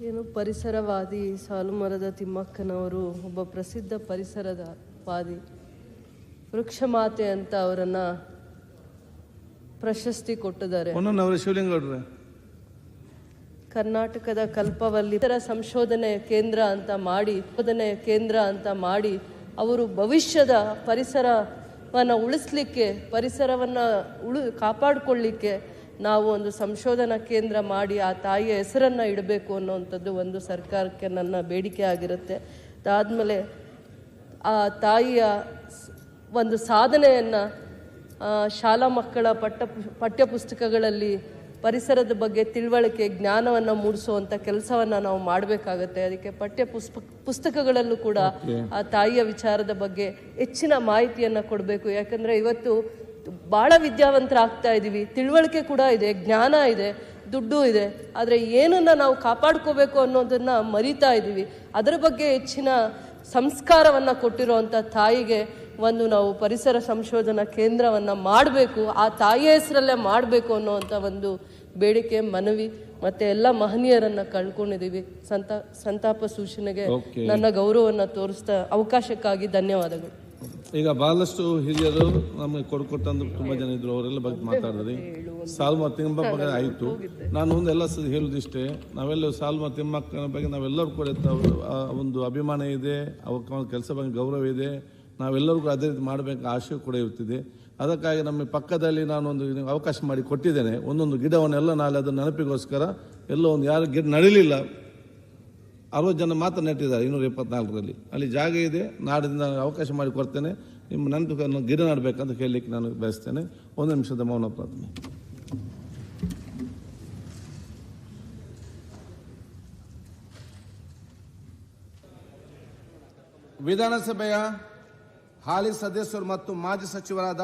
ಏನು ಪರಿಸರವಾದಿ ಸಾಲುಮರದ ತಿಮ್ಮಕ್ಕನವರು ಒಬ್ಬ ಪ್ರಸಿದ್ಧ ಪರಿಸರದ ವಾದಿ, ವೃಕ್ಷ ಮಾತೆ ಅಂತ ಅವರನ್ನ ಪ್ರಶಸ್ತಿ ಕೊಟ್ಟಿದ್ದಾರೆ. ಕರ್ನಾಟಕದ ಕಲ್ಪವಲ್ಲಿ ಸಂಶೋಧನೆ ಕೇಂದ್ರ ಅಂತ ಮಾಡಿ ಅವರು ಭವಿಷ್ಯದ ಪರಿಸರವನ್ನು ಉಳಿಸ್ಲಿಕ್ಕೆ, ಪರಿಸರವನ್ನು ಕಾಪಾಡಿಕೊಳ್ಳಿಕ್ಕೆ ನಾವು ಒಂದು ಸಂಶೋಧನಾ ಕೇಂದ್ರ ಮಾಡಿ ಆ ತಾಯಿಯ ಹೆಸರನ್ನು ಇಡಬೇಕು ಅನ್ನೋವಂಥದ್ದು ಒಂದು ಸರ್ಕಾರಕ್ಕೆ ನನ್ನ ಬೇಡಿಕೆ ಆಗಿರುತ್ತೆ. ಅದಾದಮೇಲೆ ಆ ತಾಯಿಯ ಒಂದು ಸಾಧನೆಯನ್ನು ಶಾಲಾ ಮಕ್ಕಳ ಪಠ್ಯಪುಸ್ತಕಗಳಲ್ಲಿ ಪರಿಸರದ ಬಗ್ಗೆ ತಿಳುವಳಿಕೆ, ಜ್ಞಾನವನ್ನು ಮೂಡಿಸುವಂಥ ಕೆಲಸವನ್ನು ನಾವು ಮಾಡಬೇಕಾಗತ್ತೆ. ಅದಕ್ಕೆ ಪುಸ್ತಕಗಳಲ್ಲೂ ಕೂಡ ಆ ತಾಯಿಯ ವಿಚಾರದ ಬಗ್ಗೆ ಹೆಚ್ಚಿನ ಮಾಹಿತಿಯನ್ನು ಕೊಡಬೇಕು. ಯಾಕಂದರೆ ಇವತ್ತು ಭಾಳ ವಿದ್ಯಾವಂತರಾಗ್ತಾ ಇದ್ದೀವಿ, ತಿಳುವಳಿಕೆ ಕೂಡ ಇದೆ, ಜ್ಞಾನ ಇದೆ, ದುಡ್ಡು ಇದೆ, ಆದರೆ ಏನನ್ನು ನಾವು ಕಾಪಾಡ್ಕೋಬೇಕು ಅನ್ನೋದನ್ನು ಮರಿತಾ ಇದ್ದೀವಿ. ಅದರ ಬಗ್ಗೆ ಹೆಚ್ಚಿನ ಸಂಸ್ಕಾರವನ್ನು ಕೊಟ್ಟಿರುವಂಥ ತಾಯಿಗೆ ಒಂದು ನಾವು ಪರಿಸರ ಸಂಶೋಧನಾ ಕೇಂದ್ರವನ್ನು ಮಾಡಬೇಕು, ಆ ತಾಯಿಯ ಹೆಸರಲ್ಲೇ ಮಾಡಬೇಕು ಅನ್ನೋವಂಥ ಒಂದು ಬೇಡಿಕೆ, ಮನವಿ. ಮತ್ತು ಎಲ್ಲ ಮಹನೀಯರನ್ನು ಕಳ್ಕೊಂಡಿದ್ದೀವಿ. ಸಂತಾಪ ಸೂಚನೆಗೆ ನನ್ನ ಗೌರವವನ್ನು ತೋರಿಸ್ತಾ ಅವಕಾಶಕ್ಕಾಗಿ ಧನ್ಯವಾದಗಳು. ಈಗ ಬಹಳಷ್ಟು ಹಿರಿಯರು ನಮಗೆ ಕೊಡ್ಕೊಟ್ಟಂದು ತುಂಬ ಜನ ಇದ್ರು, ಅವರೆಲ್ಲ ಬಗ್ಗೆ ಮಾತಾಡಿದ್ರಿ. ಸಾಲುಮರದ ತಿಮ್ಮಕ್ಕ ಬಗ್ಗೆ ಆಯಿತು. ನಾನು ಎಲ್ಲ ಹೇಳುದಿಷ್ಟೇ, ನಾವೆಲ್ಲ ಸಾಲುಮರದ ತಿಮ್ಮಕ್ಕನ ಬಗ್ಗೆ ನಾವೆಲ್ಲರೂ ಕೂಡ ಒಂದು ಅಭಿಮಾನ ಇದೆ, ಅವಕ್ಕೆ ಕೆಲಸ ಬಗ್ಗೆ ಗೌರವ ಇದೆ. ನಾವೆಲ್ಲರಿಗೂ ಅದೇ ರೀತಿ ಮಾಡಬೇಕು ಆಶೆ ಕೂಡ ಇರ್ತಿದೆ. ಅದಕ್ಕಾಗಿ ನಮ್ಮ ಪಕ್ಕದಲ್ಲಿ ನಾನೊಂದು ಅವಕಾಶ ಮಾಡಿ ಕೊಟ್ಟಿದ್ದೇನೆ. ಒಂದೊಂದು ಗಿಡವನ್ನೆಲ್ಲ ನಾಳೆ ಅದರ ನೆನಪಿಗೋಸ್ಕರ ಎಲ್ಲೋ ಒಂದು ಯಾರು ಗಿಡ ನಡೀಲಿಲ್ಲ, 60 ಜನ ಮಾತ್ರ ನೆಟ್ಟಿದ್ದಾರೆ 274ರಲ್ಲಿ. ಅಲ್ಲಿ ಜಾಗ ಇದೆ, ನಾಡಿಂದ ಅವಕಾಶ ಮಾಡಿ ಕೊಡ್ತೇನೆ. ನಿಮ್ಮ ನೆನಪು ಗಿಡ ನಡಬೇಕಂತ ಹೇಳಲಿಕ್ಕೆ ನಾನು ಬಯಸ್ತೇನೆ. 1 ನಿಮಿಷದ ಮೌನ ಪ್ರಾರ್ಥನೆ. ವಿಧಾನಸಭೆಯ ಹಾಲಿ ಸದಸ್ಯರು ಮತ್ತು ಮಾಜಿ ಸಚಿವರಾದ